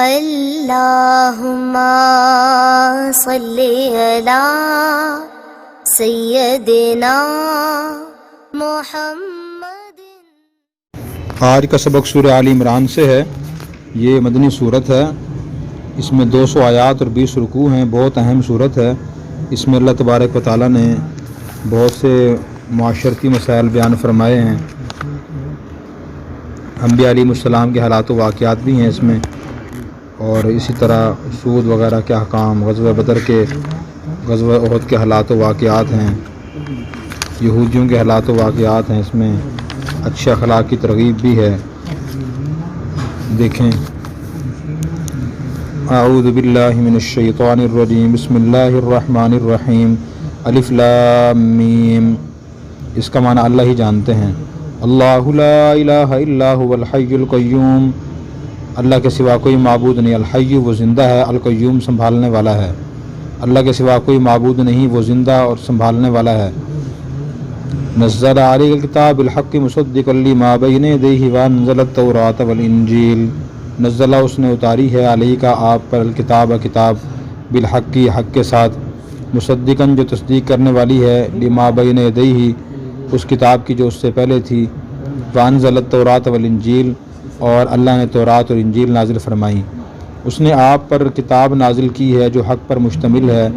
اللہم صلی علی سیدنا محمد۔ آج کا سبق سورہ آل عمران سے ہے۔ یہ مدنی صورت ہے، اس میں 200 آیات اور 20 رکوع ہیں۔ بہت اہم صورت ہے۔ اس میں اللہ تبارک و تعالیٰ نے بہت سے معاشرتی مسائل بیان فرمائے ہیں۔ انبیاء علیہ السلام کے حالات و واقعات بھی ہیں اس میں، اور اسی طرح سود وغیرہ کے احکام، غزوہ بدر کے، غزوہ احد کے حالات و واقعات ہیں، یہودیوں کے حالات و واقعات ہیں۔ اس میں اچھے اخلاق کی ترغیب بھی ہے۔ دیکھیں، اعوذ باللہ من الشیطان الرجیم، بسم اللہ الرحمن الرحیم، الف لام میم۔ اس کا معنی اللہ ہی جانتے ہیں۔ اللہ لا الہ الا هو الحی القیوم، اللہ کے سوا کوئی معبود نہیں۔ الحی وہ زندہ ہے، القیوم سنبھالنے والا ہے۔ اللہ کے سوا کوئی معبود نہیں، وہ زندہ اور سنبھالنے والا ہے۔ نزل علیک الکتاب بالحق مصدقا لما بین یدیہ وانزل التوراۃ والانجیل۔ نزلہ اس نے اتاری ہے، علیک آپ پر، الکتاب کتاب، بالحق حق کے ساتھ، مصدقاً جو تصدیق کرنے والی ہے، لما بین یدیہ اس کتاب کی جو اس سے پہلے تھی، وانزل التوراۃ والانجیل اور اللہ نے تورات اور انجیل نازل فرمائی۔ اس نے آپ پر کتاب نازل کی ہے جو حق پر مشتمل ہے،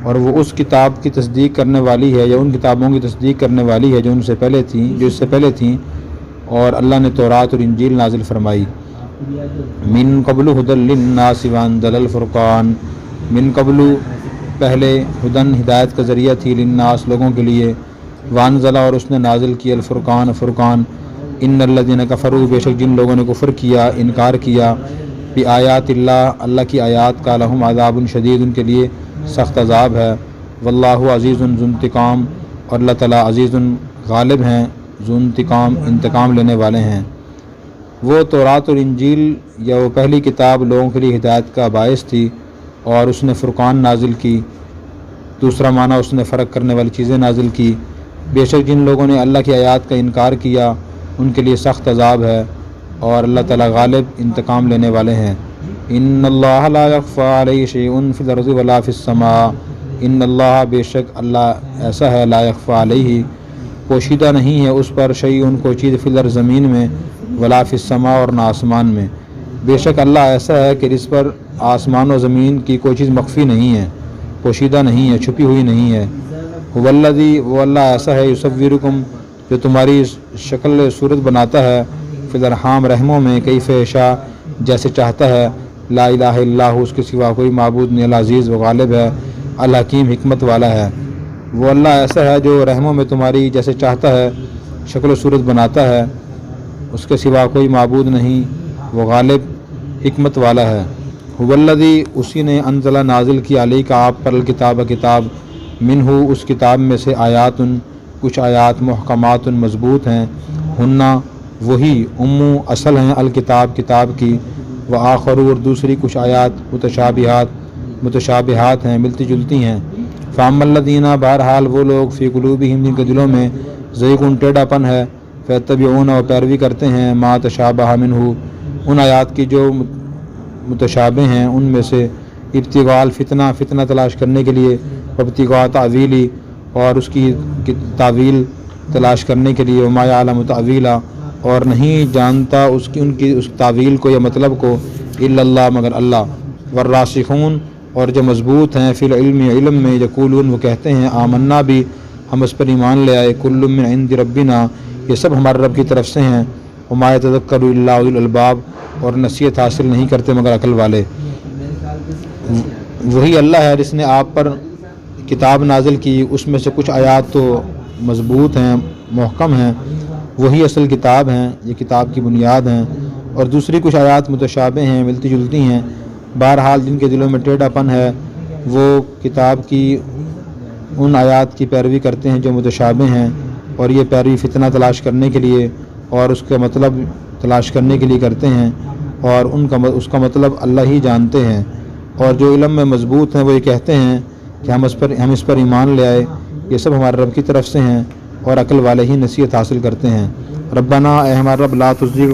اور وہ اس کتاب کی تصدیق کرنے والی ہے، یا ان کتابوں کی تصدیق کرنے والی ہے جو ان سے پہلے تھیں، جو اس سے پہلے تھیں، اور اللہ نے تورات اور انجیل نازل فرمائی۔ من قبل ھدی للناس وانزل الفرقان، من قبل پہلے، ھدن ہدایت کا ذریعہ تھی، للناس لوگوں کے لیے، وانزل اور اس نے نازل کیا، الفرقان فرقان۔ ان الذین کفروا بے شک جن لوگوں نے کفر کیا، انکار کیا، بآیات اللہ اللہ کی آیات کا، لہم عذاب شدید ان کے لیے سخت عذاب ہے۔ واللہ عزیز ذو انتقام، اور اللہ تعالیٰ عزیز غالب ہیں، ذو انتقام انتقام لینے والے ہیں۔ وہ تورات اور انجیل یا وہ پہلی کتاب لوگوں کے لیے ہدایت کا باعث تھی، اور اس نے فرقان نازل کی۔ دوسرا معنی، اس نے فرق کرنے والی چیزیں نازل کی۔ بے شک جن لوگوں نے اللہ کی آیات کا انکار کیا ان کے لیے سخت عذاب ہے، اور اللہ تعالیٰ غالب انتقام لینے والے ہیں۔ ان اللہ لا یخفی علیہ شیء فی الارض ولا فی السماء، ان اللہ بے شک اللہ ایسا ہے، لا یخفی علیہ پوشیدہ نہیں ہے اس پر، شیء کوئی چیز، فی الارض زمین میں، ولا فی السماء اور نہ آسمان میں۔ بے شک اللہ ایسا ہے کہ جس پر آسمان و زمین کی کوئی چیز مخفی نہیں ہے، پوشیدہ نہیں ہے، چھپی ہوئی نہیں ہے۔ هو الذی، وہ اللہ ایسا ہے، یصورکم جو تمہاری شکل صورت بناتا ہے، فی الارحام رحموں میں، کیف یشاء جیسے چاہتا ہے، لا الہ الا ہو اس کے سوا کوئی معبود نہیں، العزیز وہ غالب ہے، الحکیم حکمت والا ہے۔ وہ اللہ ایسا ہے جو رحموں میں تمہاری جیسے چاہتا ہے شکل و صورت بناتا ہے، اس کے سوا کوئی معبود نہیں، وہ غالب حکمت والا ہے۔ هو الذی، اسی نے، انزل نازل کی، علیک آپ پر، الکتاب کتاب، منہ اس کتاب میں سے، آیات کچھ آیات، محکمات مضبوط ہیں، ہننا وہی، اصل ہیں، الکتاب کتاب کی، وآخر اور دوسری کچھ آیات، متشابہات ہیں، ملتی جلتی ہیں۔ فاما الذین، بہرحال وہ لوگ، فی قلوبہم جن کے دلوں میں، زیغ ٹیڑھا پن ہے، فیتبعون اور پیروی کرتے ہیں، ما تشابہ منہ ان آیات کی جو متشابہ ہیں ان میں سے، ابتغاء الفتنہ فتنہ تلاش کرنے کے لیے، ابتغاء تعویلی اور اس کی تعویل تلاش کرنے کے لیے، وما یعلم تعویلا اور نہیں جانتا اس تعویل کو یا مطلب کو، الا اللہ مگر اللہ، والراسخون اور جو مضبوط ہیں، فی العلم علم میں، یقولون وہ کہتے ہیں، آمنا بھی ہم اس پر ایمان لے آئے، کل من عند ربنا یہ سب ہمارے رب کی طرف سے ہیں، وما یتذکر الا اولو الالباب اور نصیحت حاصل نہیں کرتے مگر عقل والے۔ وہی اللہ ہے جس نے آپ پر کتاب نازل کی، اس میں سے کچھ آیات تو مضبوط ہیں، محکم ہیں، وہی اصل کتاب ہیں، یہ کتاب کی بنیاد ہیں، اور دوسری کچھ آیات متشابہ ہیں، ملتی جلتی ہیں۔ بہرحال جن کے دلوں میں ٹیڑھا پن ہے وہ کتاب کی ان آیات کی پیروی کرتے ہیں جو متشابہ ہیں، اور یہ پیروی فتنہ تلاش کرنے کے لیے اور اس کا مطلب تلاش کرنے کے لیے کرتے ہیں، اور اس کا مطلب اللہ ہی جانتے ہیں۔ اور جو علم میں مضبوط ہیں وہ یہ کہتے ہیں کہ ہم اس پر ایمان لے آئے، یہ سب ہمارے رب کی طرف سے ہیں، اور عقل والے ہی نصیحت حاصل کرتے ہیں۔ ربنا اے ہمارا رب، لا تزغ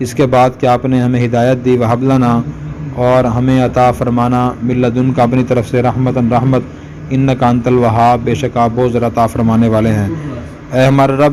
اس کے بعد کہ آپ نے ہمیں ہدایت دی، وہب لنا اور ہمیں عطا فرمانا من لدن کا اپنی طرف سے رحمتاً رحمت، انک انت الوہاب بے شک آپ بہت ذرا عطا فرمانے والے ہیں۔ اے ہمارے رب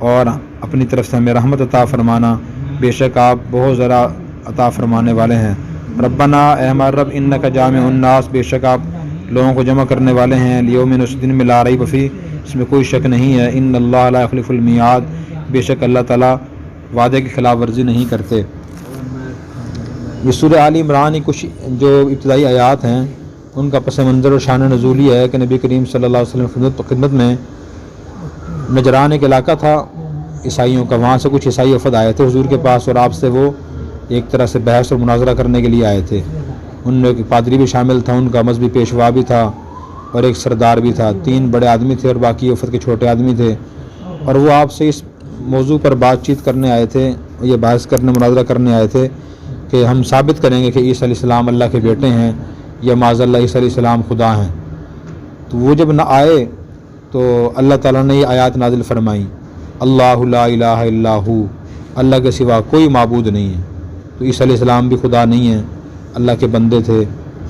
اور اپنی طرف سے ہمیں رحمت عطا فرمانا، بے شک آپ بہت ذرا عطا فرمانے والے ہیں۔ ربنا اے ہمارے رب انک جامع الناس بے شک آپ لوگوں کو جمع کرنے والے ہیں، لیوم اس دن میں لا ریب فیہ اس میں کوئی شک نہیں ہے، ان اللہ لا یخلف المیعاد بے شک اللہ تعالیٰ وعدے کی خلاف ورزی نہیں کرتے۔ یہ سورہ آل عمران کی کچھ جو ابتدائی آیات ہیں ان کا پس منظر و شان نزول یہ ہے کہ نبی کریم صلی اللہ علیہ وسلم خدمت میں نجران ایک علاقہ تھا عیسائیوں کا، وہاں سے کچھ عیسائی وفد آئے تھے حضور کے پاس اور آپ سے وہ ایک طرح سے بحث اور مناظرہ کرنے کے لیے آئے تھے۔ ان میں ایک پادری بھی شامل تھا، ان کا مذہبی پیشوا بھی تھا اور ایک سردار بھی تھا، 3 بڑے آدمی تھے اور باقی وفد کے چھوٹے آدمی تھے، اور وہ آپ سے اس موضوع پر بات چیت کرنے آئے تھے، یہ بحث کرنے مناظرہ کرنے آئے تھے کہ ہم ثابت کریں گے کہ عیسیٰ علیہ السلام اللہ کے بیٹے ہیں یا معاذ اللہ عیسیٰ علیہ السلام خدا ہیں۔ تو وہ جب نہ آئے تو اللہ تعالیٰ نے یہ آیات نازل فرمائیں، اللہ لا الہ الا ہو اللہ کے سوا کوئی معبود نہیں ہے۔ تو عیسیٰ علیہ السلام بھی خدا نہیں ہیں، اللہ کے بندے تھے۔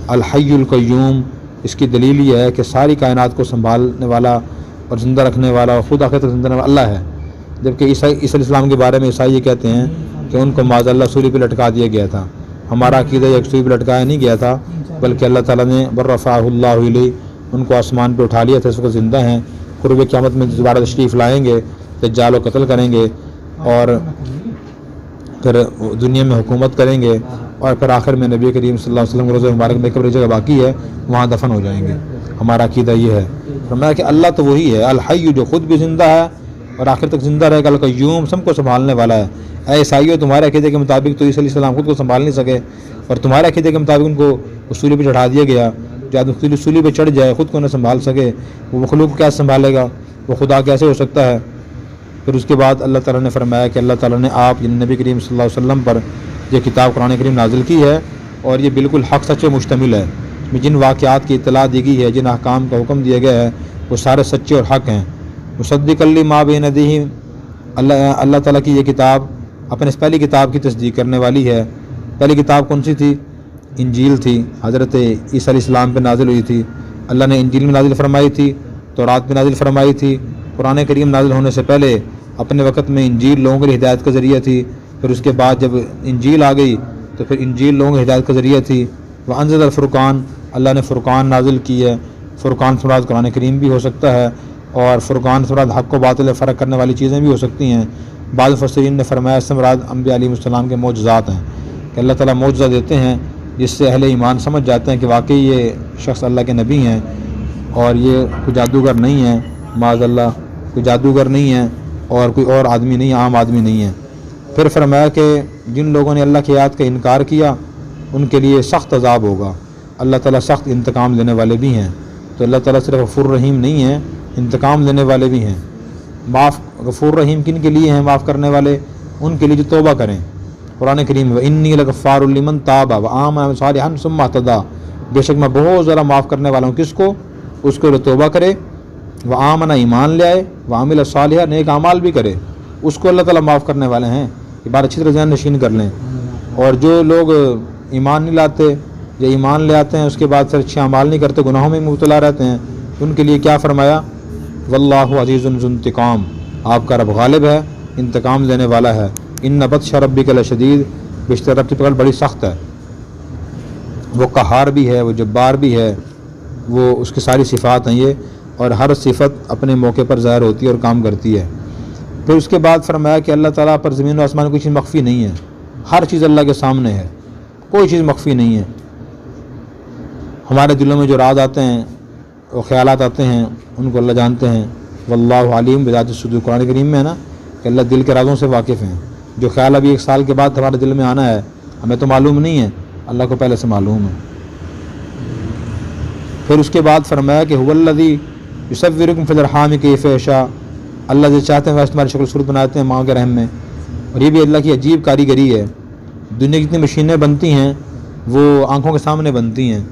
الحی القیوم اس کی دلیل یہ ہے کہ ساری کائنات کو سنبھالنے والا اور زندہ رکھنے والا اور خود آخرت تک زندہ رکھنے والا اللہ ہے، جبکہ عیسیٰ علیہ السلام کے بارے میں عیسائی یہ کہتے ہیں کہ ان کو معاذ اللہ سولی پہ لٹکا دیا گیا تھا۔ ہمارا عقیدہ ایک سولی پہ لٹکایا نہیں گیا تھا بلکہ اللہ تعالیٰ نے برفعہ اللہ علیہ ان کو آسمان پہ اٹھا لیا تھا، اس وقت زندہ ہیں، قرب قیامت میں دوبارہ تشریف لائیں گے، دجال و قتل کریں گے اور پھر دنیا میں حکومت کریں گے اور پھر آخر میں نبی کریم صلی اللہ علیہ وسلم روزہ مبارک میں قبر جگہ باقی ہے وہاں دفن ہو جائیں گے۔ ہمارا عقیدہ یہ ہے۔ فرمایا کہ اللہ تو وہی ہے الحی جو خود بھی زندہ ہے اور آخر تک زندہ رہے گا، القیوم سب کو سنبھالنے والا ہے۔ اے عیسائیوں تمہارے عقیدے کے مطابق تو عیسیٰ علیہ السلام خود کو سنبھال نہیں سکے، اور تمہارے عقیدے کے مطابق ان کو اصولی پہ چڑھا دیا گیا۔ جو آدمی اصولی پہ چڑھ جائے خود کو نہ سنبھال سکے وہ مخلوق کیا سنبھالے گا، وہ خدا کیسے ہو سکتا ہے۔ پھر اس کے بعد اللہ تعالیٰ نے فرمایا کہ اللہ تعالیٰ نے آپ یعنی نبی کریم صلی اللہ علیہ وسلم پر یہ کتاب قرآن کریم نازل کی ہے اور یہ بالکل حق سچ پہ مشتمل ہے۔ جن واقعات کی اطلاع دی گئی ہے، جن احکام کا حکم دیا گیا ہے وہ سارے سچے اور حق ہیں۔ مصدق لما بین یدیہ اللہ تعالیٰ کی یہ کتاب اپنے اس پہلی کتاب کی تصدیق کرنے والی ہے۔ پہلی کتاب کون سی تھی؟ انجیل تھی، حضرت عیسیٰ علیہ السلام پہ نازل ہوئی تھی۔ اللہ نے انجیل میں نازل فرمائی تھی، تورات میں نازل فرمائی تھی۔ قرآن کریم نازل ہونے سے پہلے اپنے وقت میں انجیل لوگوں کے لیے ہدایت کا ذریعہ تھی، پھر اس کے بعد جب انجیل آ گئی تو پھر انجیل لوگوں کی ہدایت کا ذریعہ تھی۔ وانزل الفرقان اللہ نے فرقان نازل کی ہے۔ فرقان سے مراد قرآن کریم بھی ہو سکتا ہے اور فرقان سے مراد حق و باطل فرق کرنے والی چیزیں بھی ہو سکتی ہیں۔ بعض مفسرین نے فرمایا اس سے مراد انبیاء علیہ السلام کے معجزات ہیں کہ اللہ تعالیٰ معجزہ دیتے ہیں جس سے اہل ایمان سمجھ جاتے ہیں کہ واقعی یہ شخص اللہ کے نبی ہیں اور یہ کوئی جادوگر نہیں ہے، معاذ اللہ کوئی جادوگر نہیں ہے اور کوئی اور آدمی نہیں، عام آدمی نہیں ہے۔ پھر فرمایا کہ جن لوگوں نے اللہ کی آیات کا انکار کیا ان کے لیے سخت عذاب ہوگا۔ اللہ تعالیٰ سخت انتقام لینے والے بھی ہیں۔ تو اللہ تعالیٰ صرف غفور رحیم نہیں ہیں، انتقام لینے والے بھی ہیں۔ غفور رحیم کن کے لیے ہیں؟ معاف کرنے والے ان کے لیے جو توبہ کریں۔ قرآن کریم وَإِنِّي لَغَفَّارٌ لِمَن تَابَ وَآمَنَ صَالِحًا ثُمَّ اهْتَدَىٰ بے شک میں بہت ذرا معاف کرنے والا ہوں۔ کس کو؟ اس کو جو توبہ کرے، وآمن ایمان لے آئے، وعمل صالحا نیک اعمال بھی کرے، اس کو اللہ تعالیٰ معاف کرنے والے ہیں۔ یہ بات اچھی طرح ذہن نشین کر لیں۔ اور جو لوگ ایمان نہیں لاتے یا ایمان لے آتے ہیں اس کے بعد پھر اچھے اعمال نہیں کرتے، گناہوں میں مبتلا رہتے ہیں، ان کے لیے کیا فرمایا؟ واللہ عزیز ذو انتقام آپ کا رب غالب ہے، انتقام لینے والا ہے۔ ان بطش ربک لشدید بیشتر رب کی پکڑ بڑی سخت ہے، وہ قہار بھی ہے، وہ جبار بھی ہے، وہ اس کی ساری صفات ہیں یہ، اور ہر صفت اپنے موقع پر ظاہر ہوتی ہے اور کام کرتی ہے۔ پھر اس کے بعد فرمایا کہ اللہ تعالیٰ پر زمین و آسمان میں کوئی چیز مخفی نہیں ہے، ہر چیز اللہ کے سامنے ہے، کوئی چیز مخفی نہیں ہے۔ ہمارے دلوں میں جو راز آتے ہیں وہ خیالات آتے ہیں ان کو اللہ جانتے ہیں۔ واللہ علیم بذات الصدور قرآن کریم میں ہے نا کہ اللہ دل کے رازوں سے واقف ہیں۔ جو خیال ابھی 1 سال کے بعد ہمارے دل میں آنا ہے ہمیں تو معلوم نہیں ہے، اللہ کو پہلے سے معلوم ہے۔ پھر اس کے بعد فرمایا کہ هو الذی یصورکم فی الارحام کیف یشاء اللہ جو چاہتے ہیں ویسے تمہاری شکل صورت بناتے ہیں ماں کے رحم میں، اور یہ بھی اللہ کی عجیب کاریگری ہے۔ دنیا کی جتنی مشینیں بنتی ہیں وہ آنکھوں کے سامنے بنتی ہیں،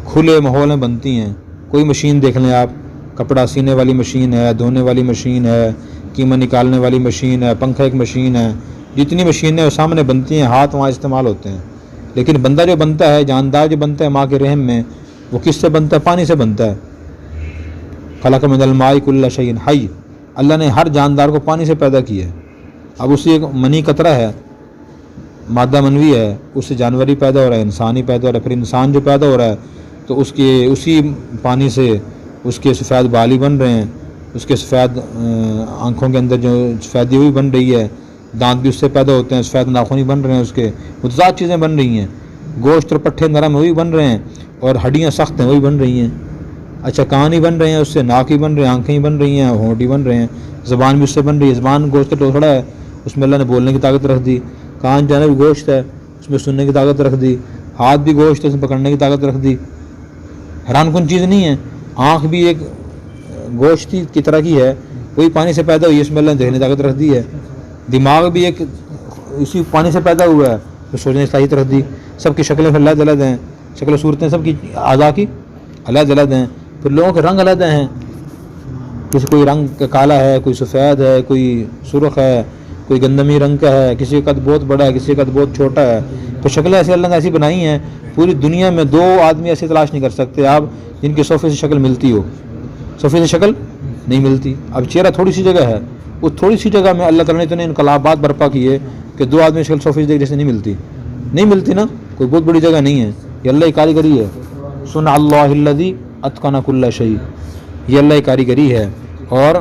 کھلے ماحول میں بنتی ہیں، کوئی مشین دیکھ لیں آپ، کپڑا سینے والی مشین ہے، دھونے والی مشین ہے، قیمہ نکالنے والی مشین ہے، پنکھا ایک مشین ہے، جتنی مشینیں وہ سامنے بنتی ہیں، ہاتھ وہاں استعمال ہوتے ہیں، لیکن بندہ جو بنتا ہے، جاندار جو بنتا ہے ماں کے رحم میں، وہ کس سے بنتا ہے؟ پانی سے بنتا ہے۔ خلق من الماء کل شیء حی، اللہ نے ہر جاندار کو پانی سے پیدا کیا ہے۔ اب اسی ایک منی قطرہ ہے، مادہ منوی ہے، اس سے جانور ہی پیدا ہو رہا ہے، انسان ہی پیدا ہو رہا ہے، پھر انسان جو پیدا ہو رہا ہے تو اس کے اسی پانی سے اس کے سفید بال ہی بن رہے ہیں، اس کے سفید آنکھوں کے اندر جو سفیدی ہوئی بن رہی ہے، دانت بھی اس سے پیدا ہوتے ہیں، سفید ناخن ہی بن رہے ہیں، اس کے متضاد چیزیں بن رہی ہیں، گوشت اور پٹھے نرم وہی بن رہے ہیں، اور ہڈیاں سخت ہیں وہی بن رہی ہیں۔ اچھا کان ہی بن رہے ہیں، اس سے ناک ہی بن رہے ہیں، آنکھیں ہی بن رہی ہیں، ہونٹ ہی بن رہے ہیں، زبان بھی اس سے بن رہی ہے، زبان گوشت کا ٹوکڑا ہے، اس میں اللہ نے بولنے کی طاقت رکھ دی، کان جانا بھی گوشت ہے، اس میں سننے کی طاقت رکھ دی، ہاتھ بھی گوشت ہے، اس میں پکڑنے کی طاقت رکھ دی۔ حیران کن چیز نہیں ہے، آنکھ بھی ایک گوشت کی طرح کی ہے، وہی پانی سے پیدا ہوئی ہے، اس میں اللہ نے دیکھنے کی طاقت رکھ دی ہے۔ دماغ بھی ایک اسی پانی سے پیدا ہوا ہے، تو سوچنے کی صلاحیت رکھ دی۔ سب کی شکلیں پھر الگ الگ ہیں، شکل و صورتیں سب کی اعضاء کی الگ الگ ہیں، پھر لوگوں کے رنگ الگ ہیں، کسی کوئی رنگ کالا ہے، کوئی سفید ہے، کوئی سرخ ہے، کوئی گندمی رنگ کا ہے، کسی کا قد بہت بڑا ہے، کسی کا قد بہت چھوٹا ہے، تو شکلیں ایسے اللہ نے ایسی بنائی ہیں، پوری دنیا میں 2 آدمی ایسے تلاش نہیں کر سکتے آپ جن کی 100% شکل ملتی ہو، 100% شکل نہیں ملتی۔ اب چہرہ تھوڑی سی جگہ ہے، وہ تھوڑی سی جگہ میں اللہ تعالیٰ نے اتنے انقلابات برپا کیے کہ 2 آدمی شکل 100% جیسے نہیں ملتی نا، کوئی بہت بڑی جگہ نہیں ہے، یہ اللہ کی کاریگری ہے۔ صنع اللہ الذی اتقن کل شیء، یہ اللہ کی کاریگری ہے۔ اور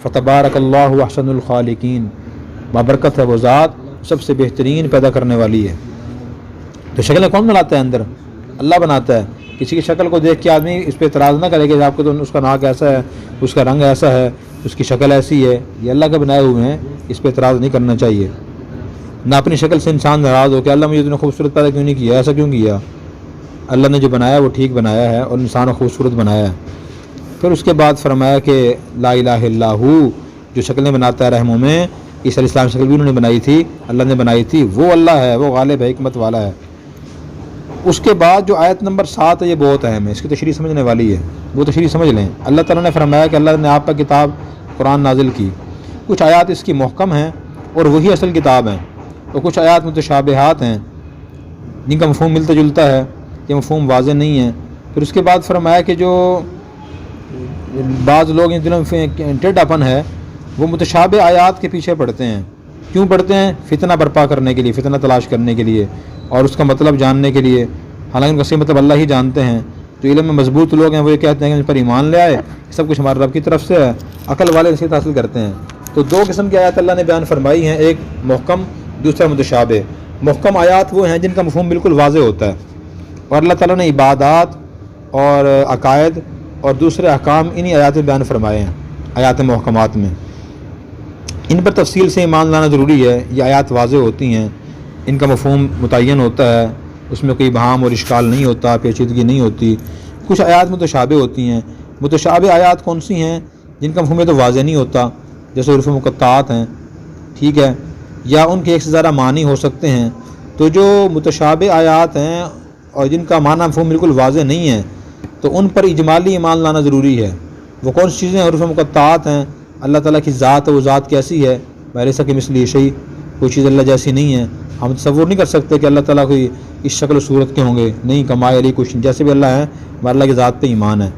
فتبارک اللہ احسن الخالقین، بابرکت ہے وہ ذات سب سے بہترین پیدا کرنے والی ہے۔ تو شکلیں کون بناتا ہے؟ اندر اللہ بناتا ہے۔ کسی کی شکل کو دیکھ کے آدمی اس پہ اعتراض نہ کرے کہ آپ کو تو اس کا ناک ایسا ہے، اس کا رنگ ایسا ہے، اس کی شکل ایسی ہے، یہ اللہ کے بنائے ہوئے ہیں، اس پہ اعتراض نہیں کرنا چاہیے۔ نہ اپنی شکل سے انسان ناراض ہو کہ اللہ مجھے اتنا خوبصورت پیدا کیوں نہیں کیا، ایسا کیوں کیا؟ اللہ نے جو بنایا وہ ٹھیک بنایا ہے، اور انسان کو خوبصورت بنایا ہے۔ پھر اس کے بعد فرمایا کہ لا الہ الا ہو، جو شکلیں بناتا ہے رحموں میں، عیسیٰ علیہ السلام شکل بھی انہوں نے بنائی تھی، اللہ نے بنائی تھی، وہ اللہ ہے، وہ غالب ہے، حکمت والا ہے۔ اس کے بعد جو آیت نمبر 7 ہے، یہ بہت اہم ہے، اس کی تشریح سمجھنے والی ہے، وہ تشریح سمجھ لیں۔ اللہ تعالیٰ نے فرمایا کہ اللہ نے آپ پر کتاب قرآن نازل کی، کچھ آیات اس کی محکم ہیں اور وہی اصل کتاب ہیں، اور کچھ آیات متشابہات ہیں جن کا مفہوم ملتا جلتا ہے، یہ مفہوم واضح نہیں ہے۔ پھر اس کے بعد فرمایا کہ جو بعض لوگ ان دنوں میں ٹیڑھا پن ہے، وہ متشابہ آیات کے پیچھے پڑتے ہیں۔ کیوں پڑھتے ہیں؟ فتنہ برپا کرنے کے لیے، فتنہ تلاش کرنے کے لیے، اور اس کا مطلب جاننے کے لیے، حالانکہ ان کا صحیح مطلب اللہ ہی جانتے ہیں۔ جو علم میں مضبوط لوگ ہیں وہ یہ کہتے ہیں کہ ان پر ایمان لے آئے، سب کچھ ہمارے رب کی طرف سے ہے، عقل والے نصیحت حاصل کرتے ہیں۔ تو 2 قسم کی آیات اللہ نے بیان فرمائی ہیں، ایک محکم، دوسرا متشابہ۔ محکم آیات وہ ہیں جن کا مفہوم بالکل واضح ہوتا ہے، اور اللہ تعالیٰ نے عبادات اور عقائد اور دوسرے احکام انہی آیات میں بیان فرمائے ہیں، آیات محکمات میں۔ ان پر تفصیل سے ایمان لانا ضروری ہے، یہ آیات واضح ہوتی ہیں، ان کا مفہوم متعین ہوتا ہے، اس میں کوئی ابہام اور اشکال نہیں ہوتا، پیچیدگی نہیں ہوتی۔ کچھ آیات متشابہ ہوتی ہیں۔ متشابہ آیات کون سی ہیں؟ جن کا مفہوم تو واضح نہیں ہوتا، جیسے حروف مقطعات ہیں، ٹھیک ہے، یا ان کے ایک سے زیادہ معنی ہو سکتے ہیں۔ تو جو متشابہ آیات ہیں اور جن کا معنی مفہوم بالکل واضح نہیں ہے، تو ان پر اجمالی ایمان لانا ضروری ہے۔ وہ کون سی چیزیں حروف مقطعات ہیں؟ اللہ تعالیٰ کی ذات ہے، وہ ذات کیسی ہے؟ ویسا کہ مثلی شیء، کوئی چیز اللہ جیسی نہیں ہے۔ ہم تصور نہیں کر سکتے کہ اللہ تعالیٰ کوئی اس شکل و صورت کے ہوں گے، نہیں، کمائے علی کچھ جیسے بھی اللہ ہیں، ہمارے اللہ کی ذات پہ ایمان ہے۔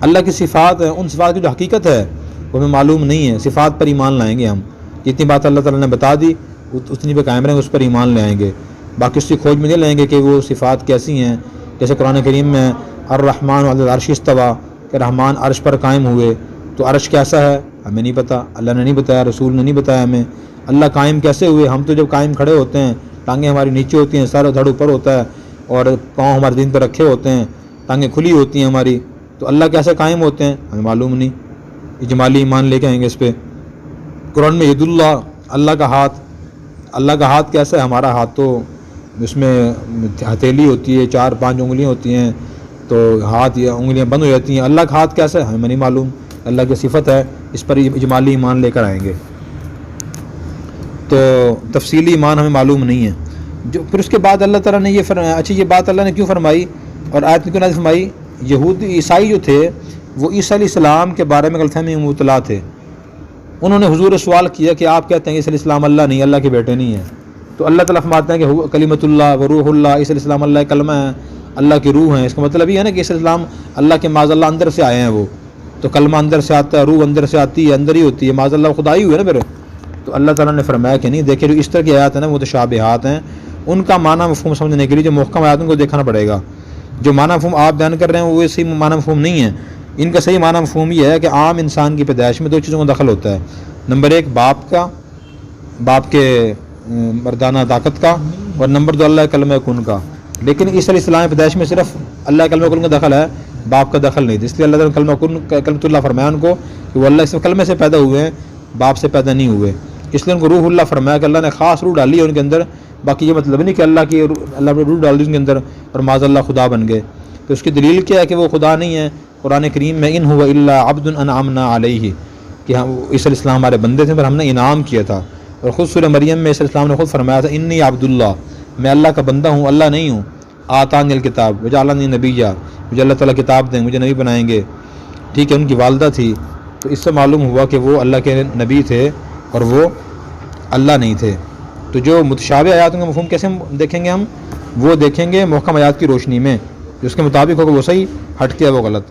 اللہ کی صفات ہیں، ان صفات کی جو حقیقت ہے وہ ہمیں معلوم نہیں ہے، صفات پر ایمان لائیں گے ہم، جتنی بات اللہ تعالیٰ نے بتا دی اتنی پہ قائم رہیں گے، اس پر ایمان لے آئیں گے، باقی اس کی کھوج میں نہیں لائیں گے کہ وہ صفات کیسی ہیں۔ جیسے قرآن کریم میں الرحمن علی العرش استویٰ، کہ رحمان عرش پر قائم ہوئے، تو عرش کیسا ہے ہمیں نہیں پتہ، اللہ نے نہیں بتایا، رسول نے نہیں بتایا ہمیں۔ اللہ قائم کیسے ہوئے؟ ہم تو جب قائم کھڑے ہوتے ہیں، ٹانگیں ہماری نیچے ہوتی ہیں، سر دھڑ اوپر ہوتا ہے، اور پاؤں ہمارے دین پر رکھے ہوتے ہیں، ٹانگیں کھلی ہوتی ہیں ہماری، تو اللہ کیسے قائم ہوتے ہیں ہمیں معلوم نہیں۔ اجمالی ایمان لے کے آئیں گے اس پہ۔ قرآن میں ید اللہ، اللہ کا ہاتھ، اللہ کا ہاتھ کیسا ہے؟ ہمارا ہاتھ تو اس میں ہتھیلی ہوتی ہے، 4-5 انگلیاں ہوتی ہیں، تو ہاتھ یا انگلیاں بند ہو جاتی ہیں۔ اللہ کا ہاتھ کیسا ہے ہمیں نہیں معلوم، اللہ کی صفت ہے، اس پر اجمالی ایمان لے کر آئیں گے۔ تو تفصیلی ایمان ہمیں معلوم نہیں ہے۔ جو پھر اس کے بعد اللہ تعالیٰ نے یہ فرمایا، اچھا یہ بات اللہ نے کیوں فرمائی اور آیت میں کیوں نازل فرمائی؟ یہودی عیسائی جو تھے وہ عیسیٰ علیہ السلام کے بارے میں غلط فہمی میں مبتلا تھے. انہوں نے حضور سے سوال کیا کہ آپ کہتے ہیں عیسیٰ علیہ السلام اللہ نہیں، اللہ کے بیٹے نہیں ہیں. تو اللہ تعالیٰ فرماتے ہیں کہ کلمۃ اللہ و روح اللہ، عیسیٰ علیہ السلام اللہ کا کلمہ ہے، اللہ کی روح ہیں. اس کا مطلب یہ ہے نا کہ عیسیٰ علیہ السلام اللہ کے معاذ اللہ اندر سے آئے ہیں. وہ تو کلمہ اندر سے آتا ہے، روح اندر سے آتی ہے، اندر ہی ہوتی ہے، معاذ اللہ خدا ہی ہوئے نا پھر. تو اللہ تعالیٰ نے فرمایا کہ نہیں، دیکھیں جو اس طرح کی آیات ہیں نا متشابہات ہیں، ان کا معنی مفہوم سمجھنے کے لیے جو محکم آیات ان کو دیکھنا پڑے گا. جو معنی مفہوم آپ بیان کر رہے ہیں وہ صحیح معنی مفہوم نہیں ہے. ان کا صحیح معنی مفہوم یہ ہے کہ عام انسان کی پیدائش میں دو چیزوں کا دخل ہوتا ہے. نمبر ایک باپ کے مردانہ طاقت کا، اور نمبر دو اللہ کلمہ کن کا. لیکن عیسیٰ علیہ السلام کی پیدائش میں صرف اللہ کلمہ کن کا دخل ہے، باپ کا دخل نہیں. اس لیے اللہ تعالیٰ نے کلمۃ اللہ فرمایا ان کو کہ وہ اللہ اس کلمے سے پیدا ہوئے ہیں، باپ سے پیدا نہیں ہوئے. اس لیے ان کو روح اللہ فرمایا کہ اللہ نے خاص روح ڈالی ہے ان کے اندر. باقی یہ مطلب نہیں کہ اللہ نے روح ڈال دی ان کے اندر اور معاذ اللہ خدا بن گئے. تو اس کی دلیل کیا ہے کہ وہ خدا نہیں ہے؟ قرآن کریم میں ان هو الا عبد انعمنا علیہ، کہ ہم عیسیٰ علیہ السلام ہمارے بندے تھے پر ہم نے انعام کیا تھا. اور خود سورہ مریم میں عیسیٰ علیہ السلام نے خود فرمایا تھا انی عبد اللہ، میں اللہ کا بندہ ہوں، اللہ نہیں ہوں. آتانی الکتاب وجعلنی نبیّا، مجھے اللہ تعالیٰ کتاب دیں، مجھے نبی بنائیں گے. ٹھیک ہے، ان کی والدہ تھی. تو اس سے معلوم ہوا کہ وہ اللہ کے نبی تھے اور وہ اللہ نہیں تھے. تو جو متشابہ آیاتوں کا مفہوم کیسے دیکھیں گے؟ ہم وہ دیکھیں گے محکم آیات کی روشنی میں، جو اس کے مطابق ہوگا وہ صحیح، ہٹ کے وہ غلط.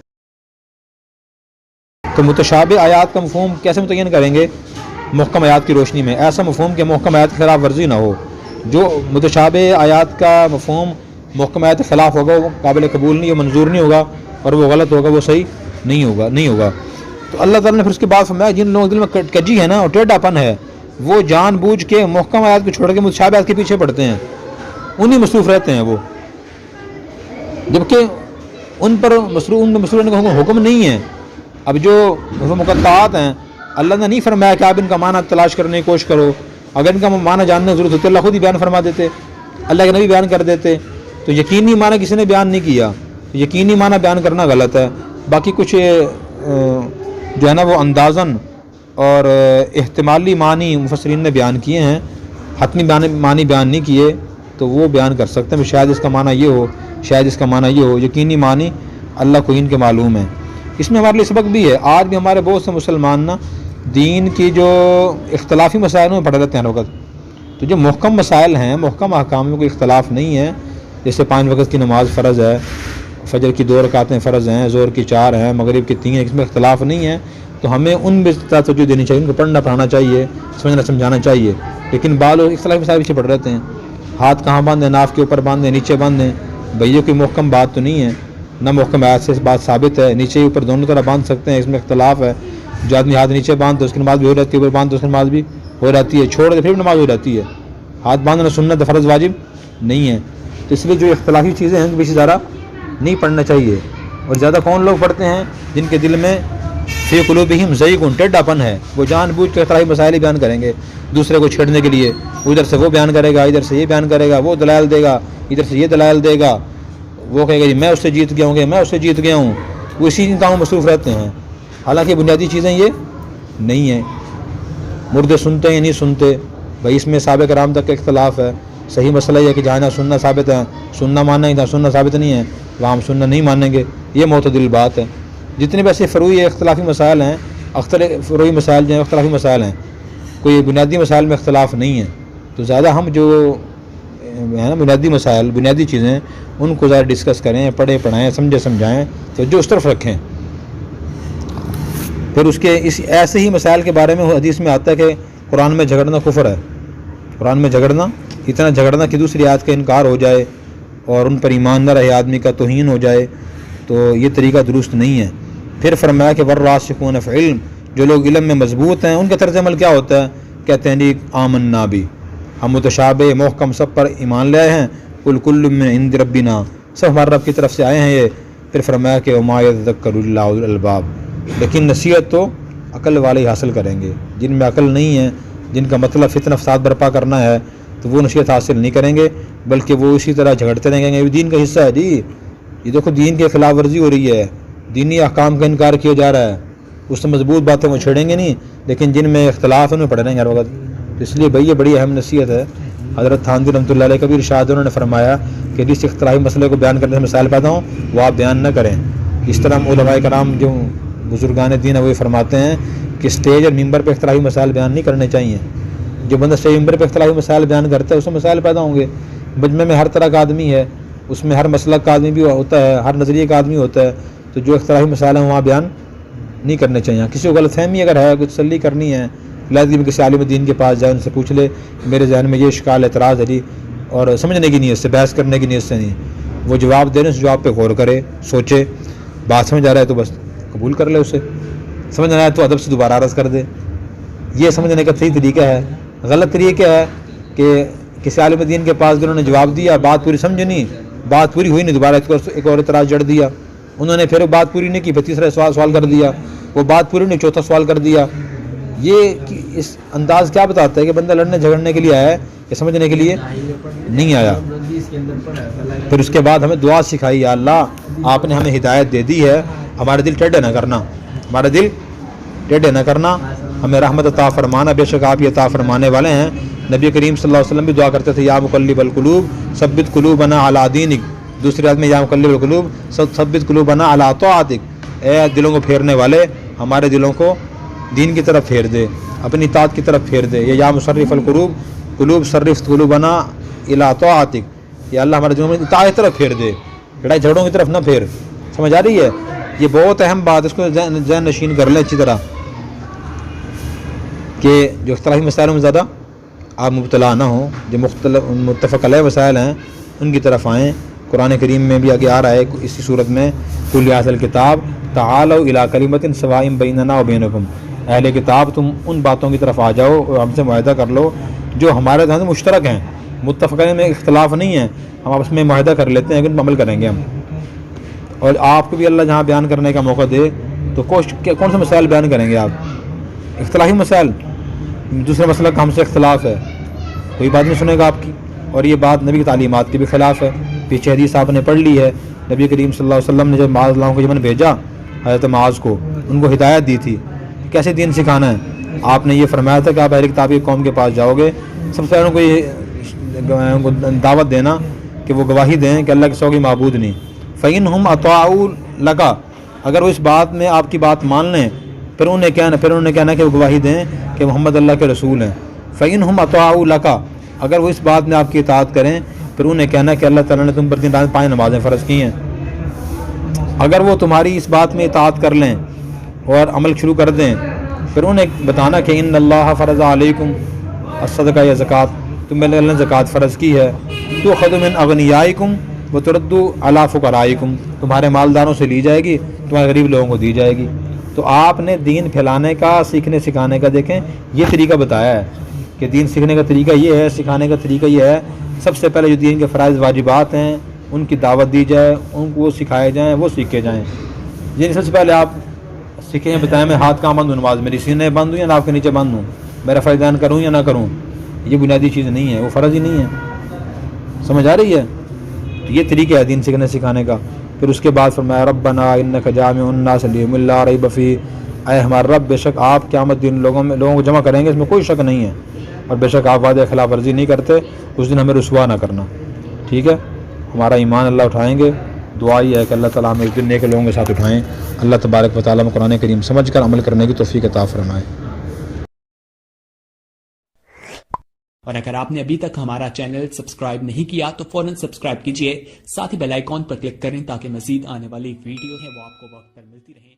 تو متشابہ آیات کا مفہوم کیسے متعین کریں گے؟ محکم آیات کی روشنی میں. ایسا مفہوم کہ محکم آیات کی خلاف ورزی نہ ہو. جو متشابہ آیات کا مفہوم محکم آیات کے خلاف ہوگا وہ قابل قبول نہیں، وہ منظور نہیں ہوگا، اور وہ غلط ہوگا، وہ صحیح نہیں ہوگا. تو اللہ تعالیٰ نے پھر اس کے بعد فرمایا جن لوگوں کے دل میں کجی ہے نا اور ٹیڑھا پن ہے، وہ جان بوجھ کے محکم آیات کو چھوڑ کے متشابہ آیات کے پیچھے پڑتے ہیں، انہی مصروف رہتے ہیں وہ، جبکہ ان پر مصروف رہنے کا حکم نہیں ہے. اب جو مقطعات ہیں اللہ نے نہیں فرمایا کہ آپ ان کا معنی تلاش کرنے کی کوشش کرو. اگر ان کا معنی جاننے کی ضرورت ہوتی اللہ خود ہی بیان فرما دیتے، اللہ کے نبی بیان کر دیتے. تو یقینی معنی کسی نے بیان نہیں کیا، یقینی معنی بیان کرنا غلط ہے. باقی کچھ جو ہے نا وہ اندازاً اور احتمالی معنی مفسرین نے بیان کیے ہیں، حتمی معنی بیان نہیں کیے. تو وہ بیان کر سکتے ہیں شاید اس کا معنی یہ ہو، شاید اس کا معنی یہ ہو. یقینی معنی اللہ کو ان کے معلوم ہے. اس میں ہمارے لیے سبق بھی ہے. آج بھی ہمارے بہت سے مسلمان نا دین کی جو اختلافی مسائل میں پڑے رہتے ہیں ہر وقت. تو جو محکم مسائل ہیں، محکم احکام میں کوئی اختلاف نہیں ہے. جیسے 5 وقت کی نماز فرض ہے، فجر کی 2 رکعتیں فرض ہیں، ظہر کی 4 ہیں، مغرب کی 3 ہیں، اس میں اختلاف نہیں ہے. تو ہمیں ان میں توجہ دینی چاہیے، ان کو پڑھنا پڑھانا چاہیے، سمجھانا چاہیے. لیکن بعض لوگ اختلافی مسائل پیچھے پڑ رہتے ہیں. ہاتھ کہاں باندھیں؟ ناف کے اوپر باندھیں، نیچے باندھیں. بھئی یہ کوئی محکم بات تو نہیں ہے، نہ محکم آیات سے اس بات ثابت ہے. نیچے اوپر دونوں طرح باندھ سکتے ہیں، اس میں اختلاف ہے. جو آدمی ہاتھ نیچے باندھ تو اس کی نماز بھی ہو جاتی ہے، اوپر باندھ تو اس کی نماز بھی ہو جاتی ہے، چھوڑ دے پھر بھی نماز ہو جاتی ہے. ہاتھ باندھنا سنت فرض واجب نہیں ہے. تو اس لیے جو اختلافی چیزیں ہیں ان کے پیچھے زیادہ نہیں پڑھنا چاہیے. اور زیادہ کون لوگ پڑھتے ہیں؟ جن کے دل میں فی قلوبہم زیغ، ٹیڑھا پن ہے. وہ جان بوجھ کے اختلافی مسائل بیان کریں گے دوسرے کو چھیڑنے کے لیے. ادھر سے وہ بیان کرے گا، ادھر سے یہ بیان کرے گا، وہ دلائل دے گا، ادھر سے یہ دلائل دے گا. وہ کہے گا جی میں اس سے جیت گیا ہوں، میں اس سے جیت گیا ہوں. وہ اسی کاموں میں مصروف رہتے ہیں. حالانکہ بنیادی چیزیں یہ نہیں ہیں. مردے سنتے ہیں یا نہیں سنتے، بھائی اس میں صحابہ کرام تک کا اختلاف ہے. صحیح مسئلہ یہ ہے کہ جہاں نہ سننا ثابت ہے، سننا ماننا ہی تھا، سننا ثابت نہیں ہے، وہاں ہم سننا نہیں مانیں گے. یہ معتدل بات ہے. جتنے بھی ایسے فروعی اختلافی مسائل ہیں، فروعی مسائل جو ہیں اختلافی مسائل ہیں، کوئی بنیادی مسائل میں اختلاف نہیں ہے. تو زیادہ ہم جو ہے نا بنیادی مسائل، بنیادی چیزیں، ان کو زیادہ ڈسکس کریں، پڑھیں پڑھائیں، سمجھائیں، تو جو اس طرف رکھیں. پھر اس کے ایسے ہی مسائل کے بارے میں حدیث میں آتا ہے کہ قرآن میں جھگڑنا کفر ہے. قرآن میں جھگڑنا، اتنا جھگڑنا کہ دوسری آیات کا انکار ہو جائے اور ان پر ایمان نہ رہے، آدمی کا توہین ہو جائے، تو یہ طریقہ درست نہیں ہے. پھر فرمایا کہ والراسخون فی العلم، جو لوگ علم میں مضبوط ہیں ان کا طرز عمل کیا ہوتا ہے؟ کہتے ہیں جی آمنا بھی، ہم متشابہ محکم سب پر ایمان لے آئے ہیں. قل کل من عند ربنا، سب ہمارے رب کی طرف سے آئے ہیں یہ. پھر فرمایا کہ وما یذکر الا اولو الالباب، لیکن نصیحت تو عقل والے ہی حاصل کریں گے. جن میں عقل نہیں ہے، جن کا مطلب فتنہ فساد برپا کرنا ہے، تو وہ نصیحت حاصل نہیں کریں گے، بلکہ وہ اسی طرح جھگڑتے رہیں گے. یہ دین کا حصہ ہے جی. یہ دیکھو دین کی خلاف ورزی ہو رہی ہے، دینی احکام کا انکار کیا جا رہا ہے. اس سے مضبوط باتیں وہ چھیڑیں گے نہیں، لیکن جن میں اختلاف ہے ان میں پڑھ رہے ہیں ہر وقت. اس لیے بھائی یہ بڑی اہم نصیحت ہے. حضرت تھانوی رحمۃ اللہ علیہ کا بھی ارشاد، انہوں نے فرمایا کہ جس اختلافی مسئلے کو بیان کرنے سے مسائل پیدا ہوں وہ آپ بیان نہ کریں. اس طرح علماء کرام جو بزرگان دین ہیں وہ فرماتے ہیں کہ اسٹیج اور ممبر پہ اختلافی مسائل بیان نہیں کرنے چاہیے. جو بندہ اسٹیج ممبر پہ اختلافی مسائل بیان کرتا ہے اس میں مسائل پیدا ہوں گے. مجمع میں ہر طرح کا آدمی ہے, اس میں ہر مسلک کا آدمی بھی ہوتا ہے, ہر نظریے کا آدمی ہوتا ہے, تو جو اختلافی مسائل ہیں وہاں بیان نہیں کرنے چاہیے. کسی کو غلط فہمی اگر ہے, کوئی تسلی کرنی ہے, لازمی میں کسی عالم دین کے پاس جائے, ان سے پوچھ لے میرے ذہن میں یہ اشکال اعتراض ہے جی, اور سمجھنے کی نیت سے, بحث کرنے کی نیت سے نہیں. وہ جواب دے رہے ہیں, اس جواب پہ غور کرے, سوچے, بات سمجھ آ رہا ہے تو بس قبول کر لے اسے, سمجھ آ رہا ہے تو ادب سے دوبارہ عرض کر دے. یہ سمجھنے کا صحیح طریقہ ہے. غلط طریقہ کیا ہے کہ کسی عالم دین کے پاس انہوں نے جواب دیا, بات پوری سمجھ نہیں, بات پوری ہوئی نہیں, دوبارہ ایک اور اعتراض جڑ دیا, انہوں نے پھر بات پوری نہیں کی, پھر تیسرا سوال کر دیا, وہ بات پوری نہیں, چوتھا سوال کر دیا. یہ اس انداز کیا بتاتا ہے کہ بندہ لڑنے جھگڑنے کے لیے آیا ہے کہ سمجھنے کے لیے نہیں آیا. پھر اس کے بعد ہمیں دعا سکھائی, یا اللہ آپ نے ہمیں ہدایت دے دی ہے, ہمارے دل ٹیڑھے نہ کرنا, ہمارے دل ٹیڑھے نہ کرنا, ہمیں رحمت عطا فرمانا, بے شک آپ یہ عطا فرمانے والے ہیں. نبی کریم صلی اللہ علیہ وسلم بھی دعا کرتے تھے, یا مقلب القلوب ثبت قلوبنا علی دینک. دوسری آیت میں یا مقلب القلوب ثبت قلوبنا علی طاعتک, اے دلوں کو پھیرنے والے ہمارے دلوں کو دین کی طرف پھیر دے, اپنی اطاعت کی طرف پھیر دے. یا مصرف القلوب قلوب صرف قلوبنا الی طاعتک, یا اللہ ہمارے دلوں میں اطاعت کی طرف پھیر دے, لڑائی جھگڑوں کی طرف نہ پھیر. سمجھ آ رہی ہے؟ یہ بہت اہم بات, اس کو ذہن نشین کر لیں اچھی طرح, کہ جو اختلافی مسائل میں زیادہ آپ مبتلا نہ ہوں. جو متفق علیہ مسائل ہیں ان کی طرف آئیں. قرآن کریم میں بھی آگے آ رہا ہے اسی صورت میں, قل یا اہل الکتاب تعالوا الی کلمۃ سواء بیننا وبینکم, اہل کتاب تم ان باتوں کی طرف آ جاؤ اور ہم سے معاہدہ کر لو جو ہمارے ذہن میں مشترک ہیں, متفق علیہ میں اختلاف نہیں ہے, ہم آپس میں معاہدہ کر لیتے ہیں لیکن عمل کریں گے ہم. اور آپ کو بھی اللہ جہاں بیان کرنے کا موقع دے تو کون سے مسائل بیان کریں گے آپ؟ اختلافی مسائل. دوسرے مسئلہ کا ہم سے اختلاف ہے, کوئی بات نہیں سنے گا آپ کی, اور یہ بات نبی کی تعلیمات کے بھی خلاف ہے. پیچھے حدیث آپ نے پڑھ لی ہے, نبی کریم صلی اللہ علیہ وسلم نے جب معاذ اللہ کو یمن بھیجا, حضرت معاذ کو, ان کو ہدایت دی تھی کیسے دین سکھانا ہے. آپ نے یہ فرمایا تھا کہ آپ اہل کتاب کی قوم کے پاس جاؤ گے, سب سے پہلے ان کو دعوت دینا کہ وہ گواہی دیں کہ اللہ کے سوا کوئی معبود نہیں. فَإِنْهُمْ أَطَاعُوا لَكَ, اگر وہ اس بات میں آپ کی بات مان لیں, پھر انہوں نے کہنا کہ وہ گواہی دیں کہ محمد اللہ کے رسول ہیں. فَإِنْهُمْ أَطَاعُوا لَكَ, اگر وہ اس بات میں آپ کی اطاعت کریں, پھر انہیں کہنا کہ اللہ تعالیٰ نے تم پر دن رات 5 نمازیں فرض کی ہیں. اگر وہ تمہاری اس بات میں اطاعت کر لیں اور عمل شروع کر دیں, پھر انہیں بتانا کہ ان اللہ فرض علیکم الصدقہ, یا زکوٰۃ تم میں اللہ نے زکوٰۃ فرض کی ہے, تؤخذ من اغنیائکم وترد علی فقرائکم, تمہارے مالداروں سے لی جائے گی, تمہارے غریب لوگوں کو دی جائے گی. تو آپ نے دین پھیلانے کا, سیکھنے سکھانے کا, دیکھیں یہ طریقہ بتایا ہے کہ دین سیکھنے کا طریقہ یہ ہے, سکھانے کا طریقہ یہ ہے. سب سے پہلے جو دین کے فرائض واجبات ہیں ان کی دعوت دی جائے, ان کو سکھائے جائیں, وہ سیکھے جائیں. یہ سب سے پہلے آپ سیکھیں, بتائیں میں ہاتھ کہاں بند ہوں, نماز میری سینے بند ہوں یا ناف کے نیچے بند ہوں, میرا فیضان کروں یا نہ کروں, یہ بنیادی چیز نہیں ہے, وہ فرض ہی نہیں ہے. سمجھ آ رہی ہے؟ تو یہ طریقہ ہے دین سیکھنے سکھانے کا. پھر اس کے بعد فرمایا ربنا انک جامع الناس لیوم لا ریب فیہ, اے ہمارا رب بے شک آپ قیامت دن لوگوں کو جمع کریں گے, اس میں کوئی شک نہیں ہے, اور بے شک آپ وعدے خلاف ورزی نہیں کرتے, اس دن ہمیں رسوا نہ کرنا. ٹھیک ہے, ہمارا ایمان اللہ اٹھائیں گے. دعا یہ ہے کہ اللہ تعالیٰ ہمیں اس دن نیک لوگوں کے ساتھ اٹھائیں. اللہ تبارک و تعالیٰ قرآن کریم سمجھ کر عمل کرنے کی توفیق عطا فرمائے. اور اگر آپ نے ابھی تک ہمارا چینل سبسکرائب نہیں کیا تو فوراً سبسکرائب کیجئے, ساتھ ہی بیل آئیکن پر کلک کریں تاکہ مزید آنے والی ویڈیو ہے وہ آپ کو وقت پر ملتی رہیں.